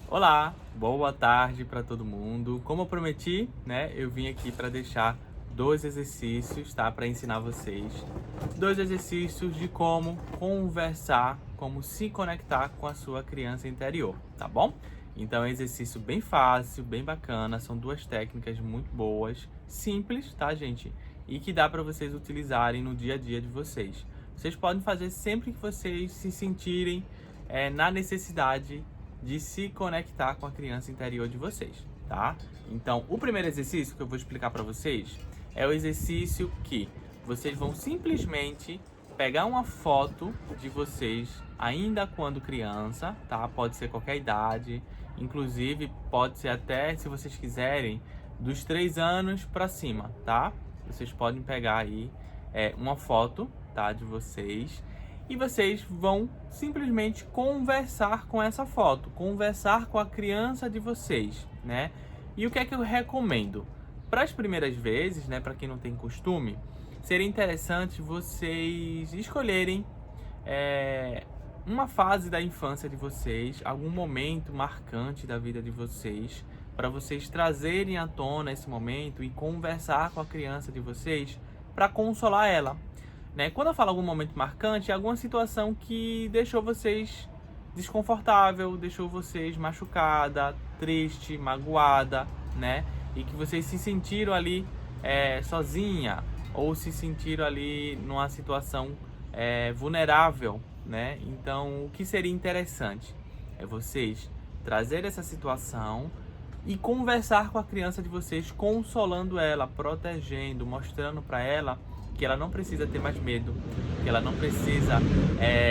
Olá, boa tarde para todo mundo. Como eu prometi, né, eu vim aqui para deixar dois exercícios, tá, para ensinar vocês. Dois exercícios de como conversar, como se conectar com a sua criança interior, tá bom? Então é um exercício bem fácil, bem bacana, são duas técnicas muito boas, simples, tá, gente? E que dá para vocês utilizarem no dia a dia de vocês. Vocês podem fazer sempre que vocês se sentirem na necessidade de se conectar com a criança interior de vocês, tá? Então, o primeiro exercício que eu vou explicar para vocês é o exercício que vocês vão simplesmente pegar uma foto de vocês ainda quando criança, tá? Pode ser qualquer idade, inclusive pode ser até, se vocês quiserem, dos 3 anos para cima, tá? Vocês podem pegar aí uma foto, tá, de vocês e vocês vão simplesmente conversar com essa foto, conversar com a criança de vocês, né? E o que é que eu recomendo? Para as primeiras vezes, né, para quem não tem costume, seria interessante vocês escolherem uma fase da infância de vocês, algum momento marcante da vida de vocês, para vocês trazerem à tona esse momento e conversar com a criança de vocês para consolar ela, né? Quando eu falo algum momento marcante, é alguma situação que deixou vocês desconfortável, deixou vocês machucada, triste, magoada, né? E que vocês se sentiram ali sozinha ou se sentiram ali numa situação vulnerável, né? Então, o que seria interessante é vocês trazer essa situação e conversar com a criança de vocês, consolando ela, protegendo, mostrando para ela que ela não precisa ter mais medo, que ela não precisa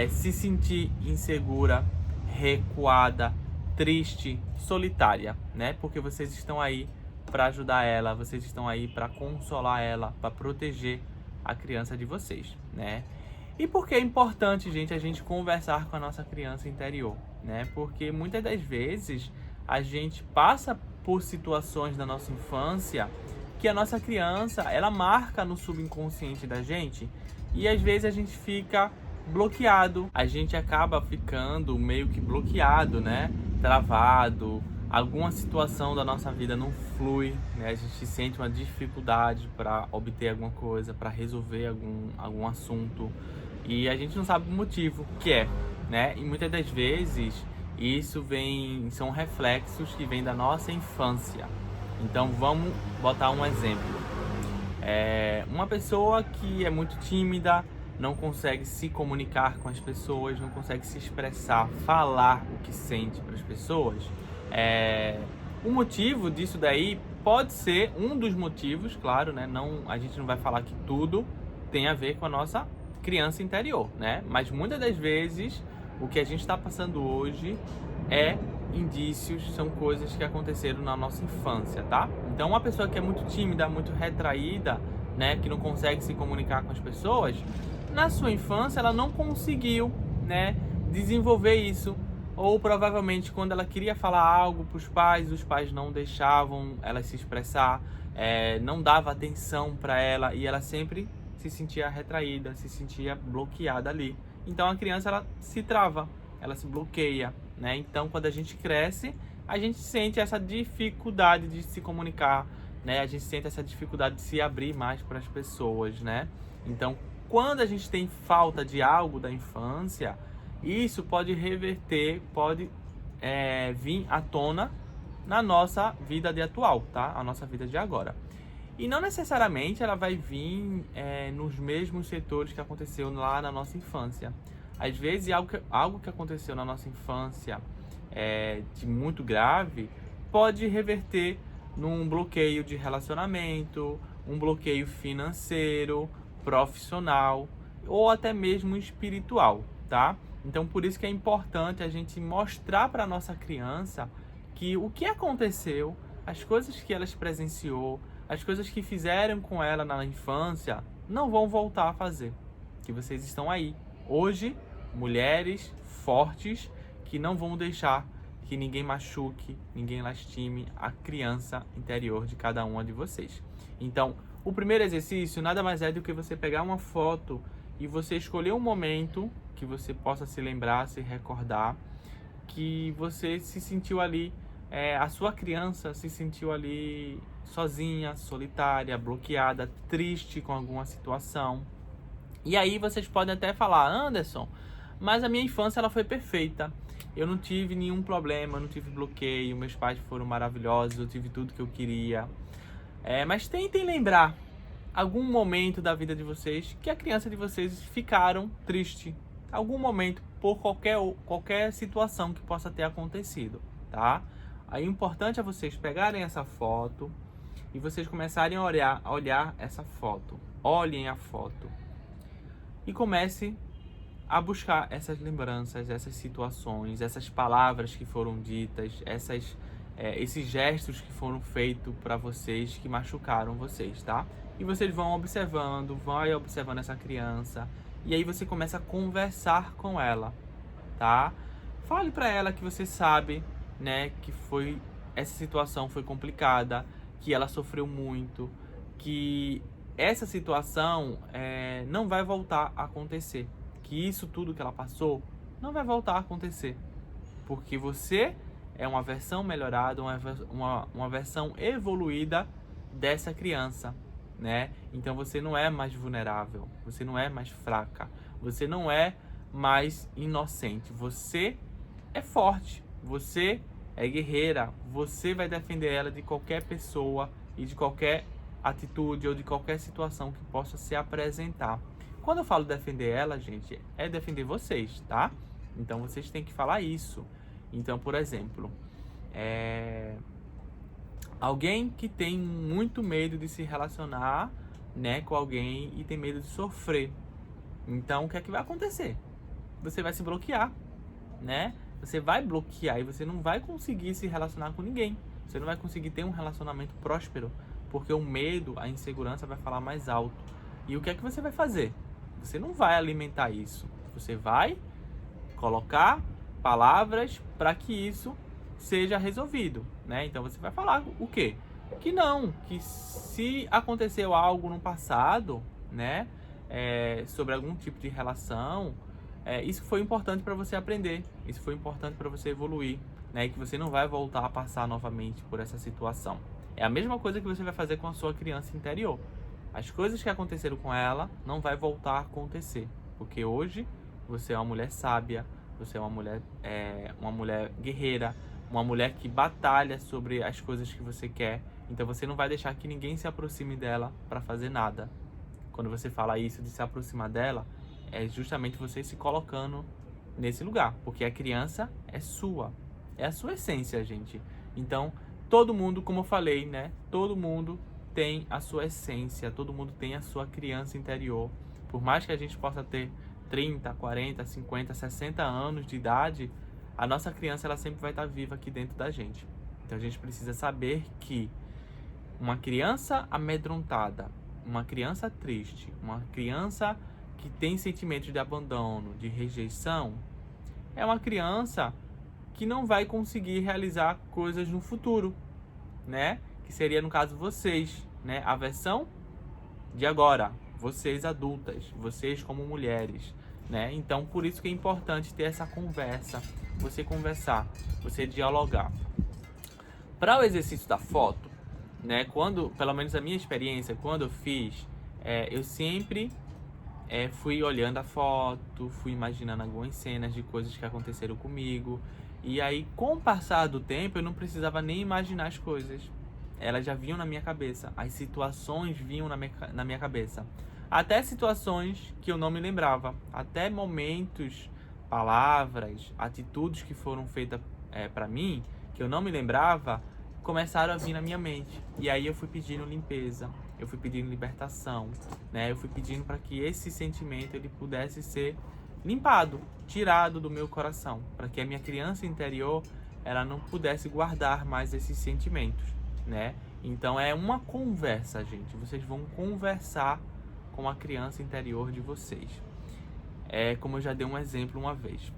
se sentir insegura, recuada, triste, solitária, né? Porque vocês estão aí para ajudar ela, vocês estão aí para consolar ela, para proteger a criança de vocês, né? E por que é importante, gente, a gente conversar com a nossa criança interior, né? Porque muitas das vezes a gente passa por situações da nossa infância que a nossa criança, ela marca no subconsciente da gente e às vezes a gente fica bloqueado, a gente acaba ficando meio que bloqueado, né? Travado, alguma situação da nossa vida não flui, né? A gente sente uma dificuldade para obter alguma coisa, para resolver algum assunto e a gente não sabe o motivo que é, né? E muitas das vezes são reflexos que vêm da nossa infância. Então vamos botar um exemplo. Uma pessoa que é muito tímida, não consegue se comunicar com as pessoas, não consegue se expressar, falar o que sente para as pessoas. O motivo disso daí pode ser um dos motivos, claro, né? Não, a gente não vai falar que tudo tem a ver com a nossa criança interior, né? Mas muitas das vezes o que a gente está passando hoje é indícios, são coisas que aconteceram na nossa infância, tá? Então uma pessoa que é muito tímida, muito retraída, né, que não consegue se comunicar com as pessoas, na sua infância ela não conseguiu, né, desenvolver isso, ou provavelmente quando ela queria falar algo para os pais não deixavam ela se expressar, não dava atenção para ela e ela sempre se sentia retraída, se sentia bloqueada ali. Então a criança ela se trava, ela se bloqueia, né? Então quando a gente cresce, a gente sente essa dificuldade de se comunicar, né? A gente sente essa dificuldade de se abrir mais para as pessoas, né? Então quando a gente tem falta de algo da infância, isso pode reverter, pode vir à tona na nossa vida de atual, tá? A nossa vida de agora. E não necessariamente ela vai vir nos mesmos setores que aconteceu lá na nossa infância. Às vezes, algo que aconteceu na nossa infância de muito grave pode reverter num bloqueio de relacionamento, um bloqueio financeiro, profissional ou até mesmo espiritual, tá? Então, por isso que é importante a gente mostrar para a nossa criança que o que aconteceu, as coisas que ela presenciou, as coisas que fizeram com ela na infância não vão voltar a fazer. Que vocês estão aí hoje, mulheres fortes que não vão deixar que ninguém machuque, ninguém lastime a criança interior de cada uma de vocês. Então, o primeiro exercício nada mais é do que você pegar uma foto e você escolher um momento que você possa se lembrar, se recordar que você se sentiu ali, a sua criança se sentiu ali sozinha, solitária, bloqueada, triste com alguma situação. E aí vocês podem até falar: Anderson, mas a minha infância ela foi perfeita. Eu não tive nenhum problema, eu não tive bloqueio, meus pais foram maravilhosos, eu tive tudo que eu queria. Mas tentem lembrar algum momento da vida de vocês que a criança de vocês ficaram triste. Algum momento, por qualquer situação que possa ter acontecido, tá? Aí o importante é vocês pegarem essa foto e vocês começarem a olhar essa foto. Olhem a foto e comece a buscar essas lembranças, essas situações, essas palavras que foram ditas, esses gestos que foram feitos para vocês, que machucaram vocês, tá? E vocês vão observando essa criança, e aí você começa a conversar com ela, tá? Fale para ela que você sabe, né, que essa situação foi complicada, que ela sofreu muito, que essa situação não vai voltar a acontecer, que isso tudo que ela passou não vai voltar a acontecer, porque você é uma versão melhorada, uma versão evoluída dessa criança, né? Então você não é mais vulnerável, você não é mais fraca, você não é mais inocente, você é forte, você é guerreira, você vai defender ela de qualquer pessoa e de qualquer atitude ou de qualquer situação que possa se apresentar. Quando eu falo defender ela, gente, é defender vocês, tá? Então vocês têm que falar isso. Então, por exemplo, alguém que tem muito medo de se relacionar, né, com alguém e tem medo de sofrer. Então, o que é que vai acontecer? Você vai se bloquear, né? Você vai bloquear e você não vai conseguir se relacionar com ninguém. Você não vai conseguir ter um relacionamento próspero, porque o medo, a insegurança vai falar mais alto. E o que é que você vai fazer? Você não vai alimentar isso. Você vai colocar palavras para que isso seja resolvido, né? Então você vai falar o quê? Que não, que se aconteceu algo no passado, né, sobre algum tipo de relação, isso foi importante para você aprender, isso foi importante para você evoluir, né, e que você não vai voltar a passar novamente por essa situação. É a mesma coisa que você vai fazer com a sua criança interior. As coisas que aconteceram com ela não vai voltar a acontecer, porque hoje você é uma mulher sábia, você é uma mulher guerreira, uma mulher que batalha sobre as coisas que você quer. Então você não vai deixar que ninguém se aproxime dela para fazer nada. Quando você fala isso de se aproximar dela, é justamente você se colocando nesse lugar, porque a criança é sua, é a sua essência, gente. Então todo mundo, como eu falei, né? Todo mundo tem a sua essência, todo mundo tem a sua criança interior. Por mais que a gente possa ter 30, 40, 50, 60 anos de idade, a nossa criança ela sempre vai estar viva aqui dentro da gente. Então a gente precisa saber que uma criança amedrontada, uma criança triste, uma criança que tem sentimentos de abandono, de rejeição, é uma criança que não vai conseguir realizar coisas no futuro, né? Que seria, no caso, vocês, né? A versão de agora, vocês adultas, vocês como mulheres, né? Então, por isso que é importante ter essa conversa, você conversar, você dialogar. Para o exercício da foto, né? Quando, pelo menos a minha experiência, quando eu fiz, eu sempre fui olhando a foto, fui imaginando algumas cenas de coisas que aconteceram comigo. E aí, com o passar do tempo, eu não precisava nem imaginar as coisas. Elas já vinham na minha cabeça. As situações vinham na minha cabeça. Até situações que eu não me lembrava. Até momentos, palavras, atitudes que foram feitas para mim, que eu não me lembrava, começaram a vir na minha mente. E aí eu fui pedindo limpeza, eu fui pedindo libertação, né? Eu fui pedindo para que esse sentimento ele pudesse ser limpado, tirado do meu coração, para que a minha criança interior ela não pudesse guardar mais esses sentimentos, né? Então é uma conversa, gente. Vocês vão conversar com a criança interior de vocês. Como eu já dei um exemplo uma vez.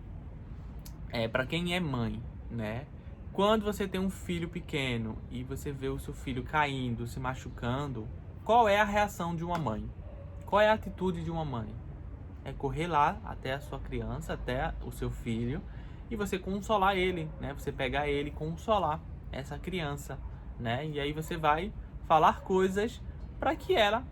Para quem é mãe, né? Quando você tem um filho pequeno e você vê o seu filho caindo, se machucando, qual é a reação de uma mãe? Qual é a atitude de uma mãe? É correr lá até a sua criança, até o seu filho e você consolar ele, né? Você pegar ele e consolar essa criança, né? E aí você vai falar coisas para que ela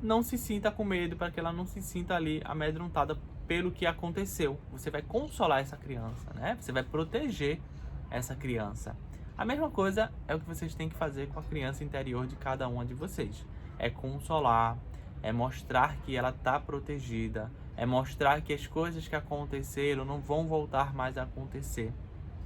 não se sinta com medo, para que ela não se sinta ali amedrontada pelo que aconteceu. Você vai consolar essa criança, né? Você vai proteger essa criança. A mesma coisa é o que vocês têm que fazer com a criança interior de cada uma de vocês. É consolar, é mostrar que ela está protegida, é mostrar que as coisas que aconteceram não vão voltar mais a acontecer,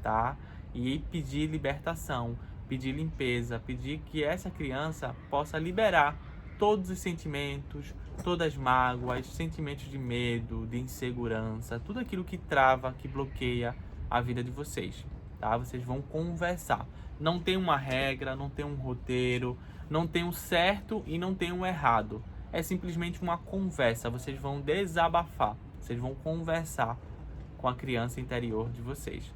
tá? E pedir libertação, pedir limpeza, pedir que essa criança possa liberar todos os sentimentos, todas as mágoas, sentimentos de medo, de insegurança, tudo aquilo que trava, que bloqueia a vida de vocês, tá? Vocês vão conversar. Não tem uma regra, não tem um roteiro, não tem um certo e não tem um errado. É simplesmente uma conversa. Vocês vão desabafar, vocês vão conversar com a criança interior de vocês.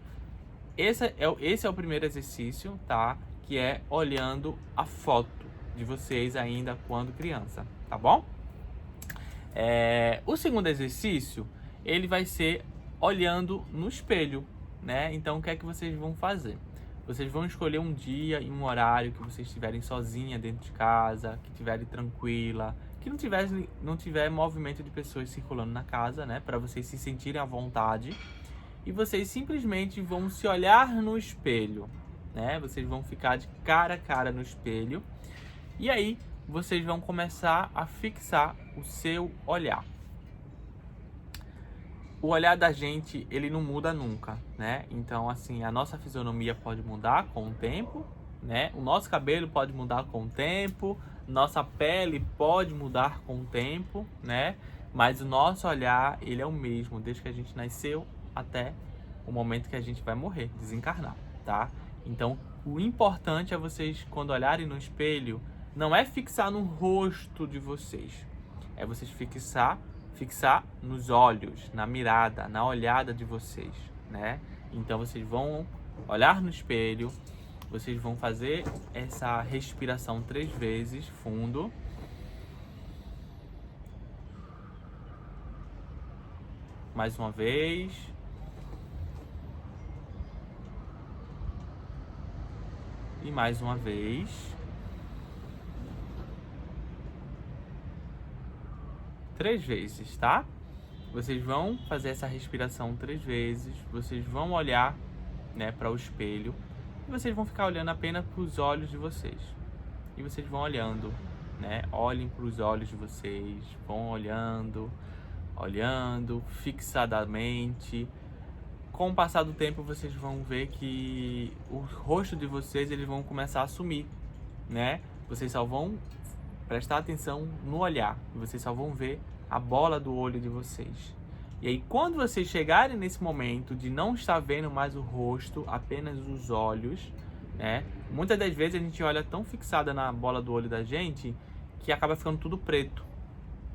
Esse é o primeiro exercício, tá? Que é olhando a foto de vocês ainda quando criança, tá bom? O segundo exercício, ele vai ser olhando no espelho, né? Então, o que é que vocês vão fazer? Vocês vão escolher um dia e um horário que vocês estiverem sozinha dentro de casa, que estiverem tranquila, que não tiver movimento de pessoas circulando na casa, né? Para vocês se sentirem à vontade. E vocês simplesmente vão se olhar no espelho, né? Vocês vão ficar de cara a cara no espelho. E aí, vocês vão começar a fixar o seu olhar. O olhar da gente, ele não muda nunca, né? Então, assim, a nossa fisionomia pode mudar com o tempo, né? O nosso cabelo pode mudar com o tempo, nossa pele pode mudar com o tempo, né? Mas o nosso olhar, ele é o mesmo, desde que a gente nasceu até o momento que a gente vai morrer, desencarnar, tá? Então, o importante é vocês, quando olharem no espelho, não é fixar no rosto de vocês, é vocês fixar nos olhos, na mirada, na olhada de vocês, né? Então vocês vão olhar no espelho, vocês vão fazer essa respiração 3 vezes, fundo. Mais uma vez. E mais uma vez. Três vezes, tá? Vocês vão fazer essa respiração 3 vezes. Vocês vão olhar, né, para o espelho. E vocês vão ficar olhando apenas para os olhos de vocês. E vocês vão olhando, né? Olhem para os olhos de vocês. Vão olhando fixadamente. Com o passar do tempo, vocês vão ver que o rosto de vocês, eles vão começar a sumir, né? Vocês só vão prestar atenção no olhar. E vocês só vão ver a bola do olho de vocês. E aí, quando vocês chegarem nesse momento de não estar vendo mais o rosto, apenas os olhos, né? Muitas das vezes a gente olha tão fixada na bola do olho da gente que acaba ficando tudo preto,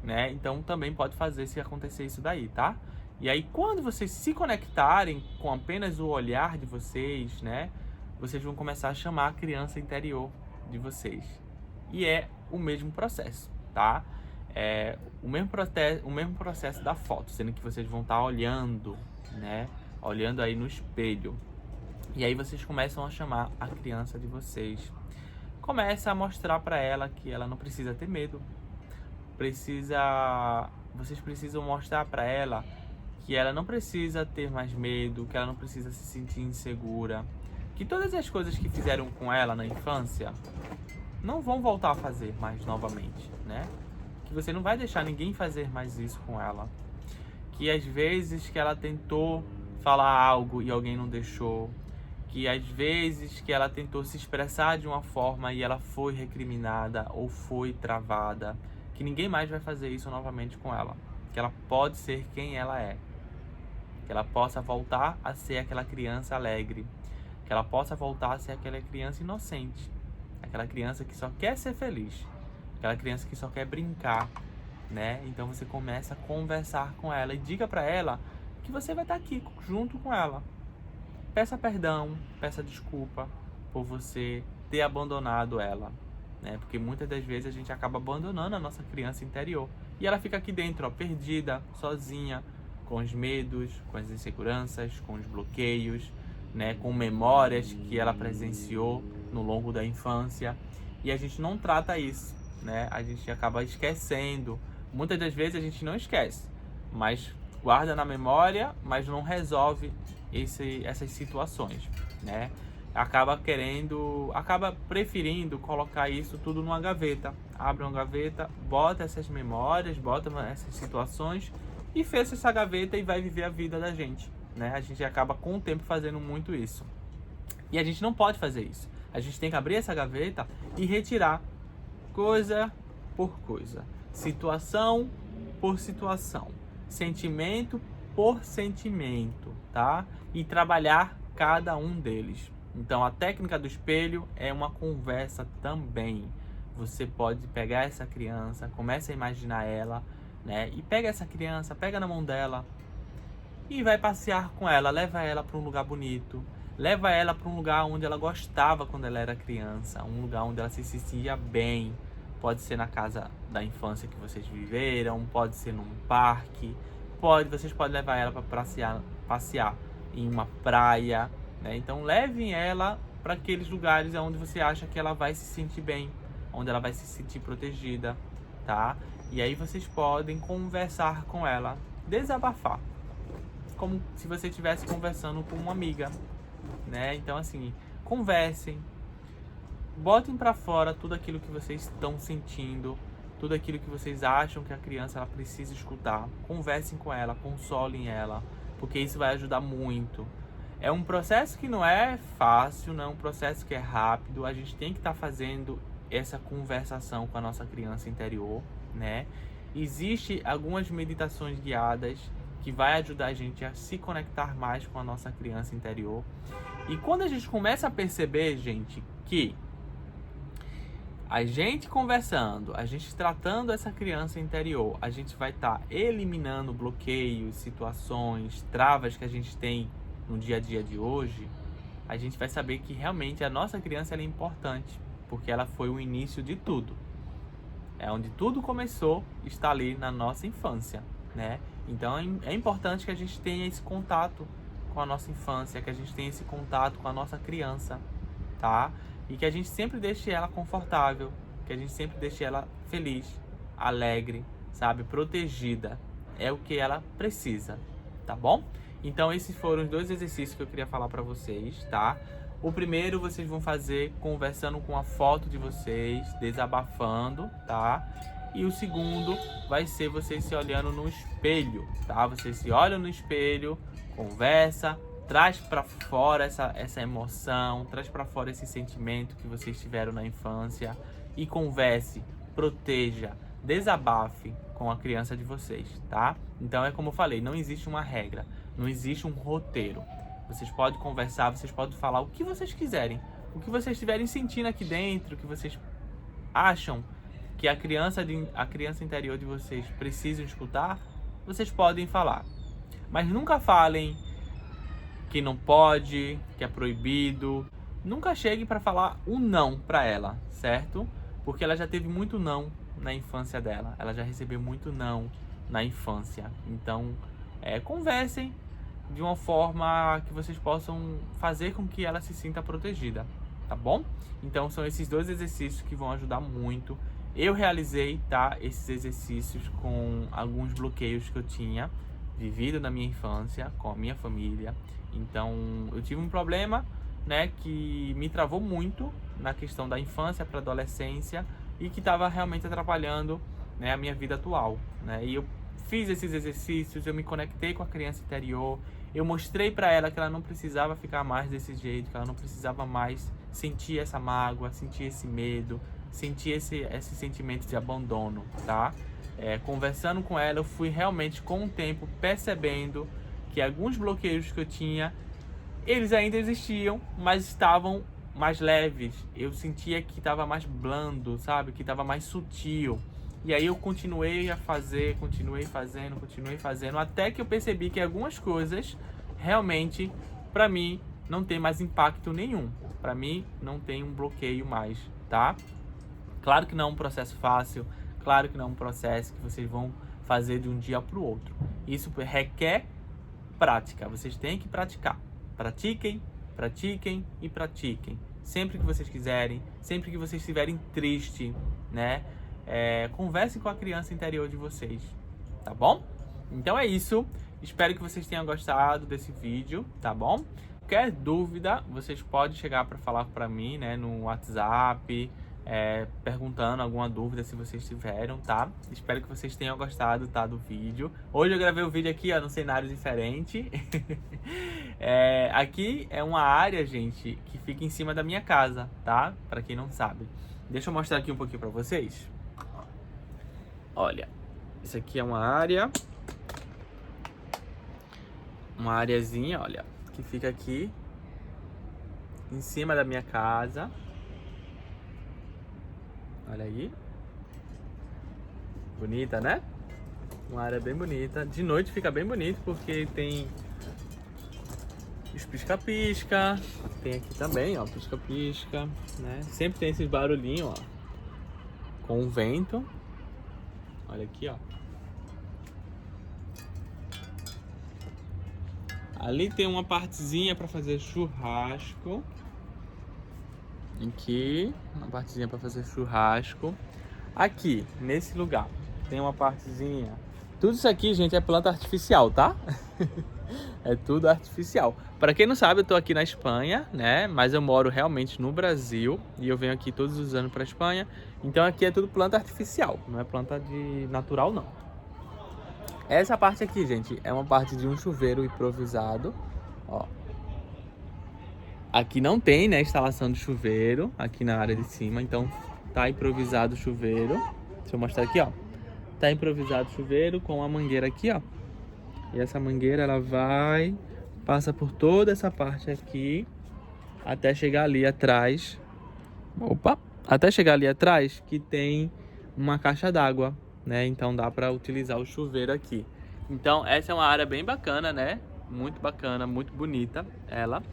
né? Então também pode fazer se acontecer isso daí, tá? E aí, quando vocês se conectarem com apenas o olhar de vocês, né? Vocês vão começar a chamar a criança interior de vocês. E é o mesmo processo, tá? É o mesmo processo da foto, sendo que vocês vão estar olhando, né? Olhando aí no espelho. E aí vocês começam a chamar a criança de vocês. Começa a mostrar para ela que ela não precisa ter medo. Vocês precisam mostrar para ela que ela não precisa ter mais medo, que ela não precisa se sentir insegura, que todas as coisas que fizeram com ela na infância não vão voltar a fazer mais novamente, né? Que você não vai deixar ninguém fazer mais isso com ela. Que às vezes que ela tentou falar algo e alguém não deixou, que às vezes que ela tentou se expressar de uma forma e ela foi recriminada ou foi travada, que ninguém mais vai fazer isso novamente com ela. Que ela pode ser quem ela é. Que ela possa voltar a ser aquela criança alegre. Que ela possa voltar a ser aquela criança inocente. Aquela criança que só quer ser feliz. Aquela criança que só quer brincar, né? Então você começa a conversar com ela e diga pra ela que você vai estar aqui junto com ela. Peça perdão, peça desculpa por você ter abandonado ela, né? Porque muitas das vezes a gente acaba abandonando a nossa criança interior. E ela fica aqui dentro, ó, perdida, sozinha, com os medos, com as inseguranças, com os bloqueios, né, com memórias que ela presenciou no longo da infância, e a gente não trata isso, né? A gente acaba esquecendo. Muitas das vezes a gente não esquece, mas guarda na memória, mas não resolve essas situações, né? Acaba preferindo colocar isso tudo numa gaveta. Abre uma gaveta, bota essas memórias, bota essas situações e fecha essa gaveta e vai viver a vida da gente, né? A gente acaba com o tempo fazendo muito isso. E a gente não pode fazer isso. A gente tem que abrir essa gaveta e retirar coisa por coisa, situação por situação, sentimento por sentimento, tá? E trabalhar cada um deles. Então a técnica do espelho é uma conversa também. Você pode pegar essa criança, começa a imaginar ela, né? E pega essa criança, pega na mão dela e vai passear com ela, leva ela para um lugar bonito, leva ela para um lugar onde ela gostava quando ela era criança, um lugar onde ela se sentia bem. Pode ser na casa da infância que vocês viveram, pode ser num parque, vocês podem levar ela para passear em uma praia, né? Então levem ela para aqueles lugares onde você acha que ela vai se sentir bem, onde ela vai se sentir protegida, tá? E aí vocês podem conversar com ela, desabafar, como se você estivesse conversando com uma amiga, né? Então assim, conversem, botem para fora tudo aquilo que vocês estão sentindo, tudo aquilo que vocês acham que a criança ela precisa escutar. Conversem com ela, consolem ela, porque isso vai ajudar muito. É um processo que não é fácil, não é um processo que é rápido. A gente tem que estar fazendo essa conversação com a nossa criança interior, né? Existem algumas meditações guiadas que vai ajudar a gente a se conectar mais com a nossa criança interior. E quando a gente começa a perceber, gente, que a gente conversando, a gente tratando essa criança interior, a gente vai estar eliminando bloqueios, situações, travas que a gente tem no dia a dia de hoje, a gente vai saber que realmente a nossa criança ela é importante, porque ela foi o início de tudo. É onde tudo começou, está ali na nossa infância, né? Então é importante que a gente tenha esse contato com a nossa infância, que a gente tenha esse contato com a nossa criança, tá? E que a gente sempre deixe ela confortável, que a gente sempre deixe ela feliz, alegre, sabe? Protegida. É o que ela precisa, tá bom? Então esses foram os 2 exercícios que eu queria falar para vocês, tá? O primeiro vocês vão fazer conversando com a foto de vocês, desabafando, tá? E o segundo vai ser vocês se olhando no espelho, tá? Vocês se olham no espelho, conversa, traz para fora essa emoção, traz para fora esse sentimento que vocês tiveram na infância e converse, proteja, desabafe com a criança de vocês, tá? Então é como eu falei, não existe uma regra, não existe um roteiro. Vocês podem conversar, vocês podem falar o que vocês quiserem, o que vocês estiverem sentindo aqui dentro, o que vocês acham que a criança interior de vocês precisa escutar, vocês podem falar. Mas nunca falem que não pode, que é proibido. Nunca chegue para falar um não para ela, certo? Porque ela já teve muito não na infância dela. Ela já recebeu muito não na infância. Então, conversem de uma forma que vocês possam fazer com que ela se sinta protegida, tá bom? Então, são esses 2 exercícios que vão ajudar muito. Eu realizei, tá, esses exercícios com alguns bloqueios que eu tinha vivido na minha infância, com a minha família. Então, eu tive um problema, né, que me travou muito na questão da infância para adolescência e que estava realmente atrapalhando, né, a minha vida atual, né? E eu fiz esses exercícios, eu me conectei com a criança interior, eu mostrei para ela que ela não precisava ficar mais desse jeito, que ela não precisava mais sentir essa mágoa, sentir esse medo, sentir esse sentimento de abandono, tá? Conversando com ela, eu fui realmente com o tempo percebendo que alguns bloqueios que eu tinha, eles ainda existiam, mas estavam mais leves. Eu sentia que estava mais blando, sabe? Que estava mais sutil. E aí eu continuei a fazer, continuei fazendo, até que eu percebi que algumas coisas, realmente, para mim, não tem mais impacto nenhum. Para mim, não tem um bloqueio mais, tá? Claro que não é um processo fácil, claro que não é um processo que vocês vão fazer de um dia para o outro. Isso requer prática, vocês têm que praticar. Pratiquem, pratiquem e pratiquem. Sempre que vocês quiserem, sempre que vocês estiverem tristes, né? Conversem com a criança interior de vocês, tá bom? Então é isso. Espero que vocês tenham gostado desse vídeo, tá bom? Qualquer dúvida, vocês podem chegar para falar para mim, né, no WhatsApp, perguntando alguma dúvida se vocês tiveram, tá? Espero que vocês tenham gostado, tá, do vídeo. Hoje eu gravei o vídeo aqui, ó, num cenário diferente. Aqui é uma área, gente, que fica em cima da minha casa, tá? Para quem não sabe. Deixa eu mostrar aqui um pouquinho para vocês. Olha, isso aqui é uma área. Uma areazinha, olha, que fica aqui em cima da minha casa. Olha aí. Bonita, né? Uma área bem bonita. De noite fica bem bonito porque tem os pisca-pisca. Tem aqui também, ó, pisca-pisca, né? Sempre tem esses barulhinhos, ó, com o vento. Olha aqui, ó. Ali tem uma partezinha para fazer churrasco. Aqui, uma partezinha para fazer churrasco. Aqui, nesse lugar, tem uma partezinha. Tudo isso aqui, gente, é planta artificial, tá? É tudo artificial. Para quem não sabe, eu tô aqui na Espanha, né? Mas eu moro realmente no Brasil e eu venho aqui todos os anos para Espanha. Então aqui é tudo planta artificial, não é planta de natural, não. Essa parte aqui, gente, é uma parte de um chuveiro improvisado, ó. Aqui não tem, né, instalação de chuveiro aqui na área de cima, então tá improvisado o chuveiro. Deixa eu mostrar aqui, ó. Tá improvisado o chuveiro com a mangueira aqui, ó. E essa mangueira, ela passa por toda essa parte aqui, até chegar ali atrás. Opa! Até chegar ali atrás, que tem uma caixa d'água, né? Então dá para utilizar o chuveiro aqui. Então essa é uma área bem bacana, né? Muito bacana, muito bonita ela.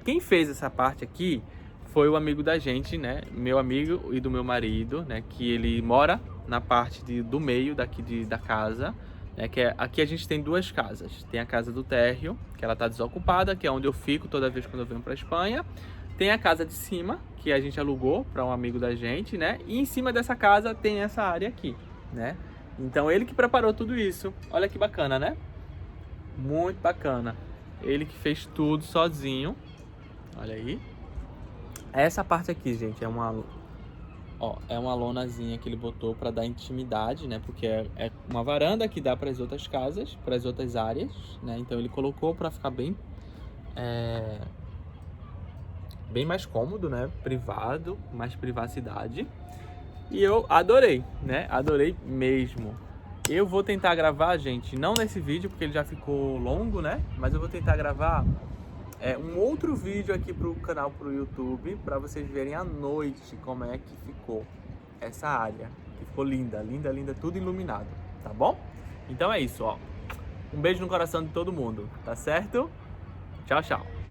Quem fez essa parte aqui foi o amigo da gente, né? Meu amigo e do meu marido, né? Que ele mora na parte do meio daqui da casa, né? Aqui a gente tem duas casas. Tem a casa do térreo, que ela tá desocupada, que é onde eu fico toda vez quando eu venho para Espanha. Tem a casa de cima, que a gente alugou para um amigo da gente, né? E em cima dessa casa tem essa área aqui, né? Então ele que preparou tudo isso. Olha que bacana, né? Muito bacana. Ele que fez tudo sozinho. Olha aí. Essa parte aqui, gente, é uma lonazinha que ele botou para dar intimidade, né? Porque é uma varanda que dá para as outras casas, para as outras áreas, né? Então ele colocou para ficar bem mais cômodo, né? Privado, mais privacidade. E eu adorei, né? Adorei mesmo. Eu vou tentar gravar, gente, não nesse vídeo, porque ele já ficou longo, né? Mas eu vou tentar gravar um outro vídeo aqui pro canal, pro YouTube, para vocês verem à noite como é que ficou essa área. Que ficou linda, linda, linda, tudo iluminado, tá bom? Então é isso, ó. Um beijo no coração de todo mundo, tá certo? Tchau, tchau.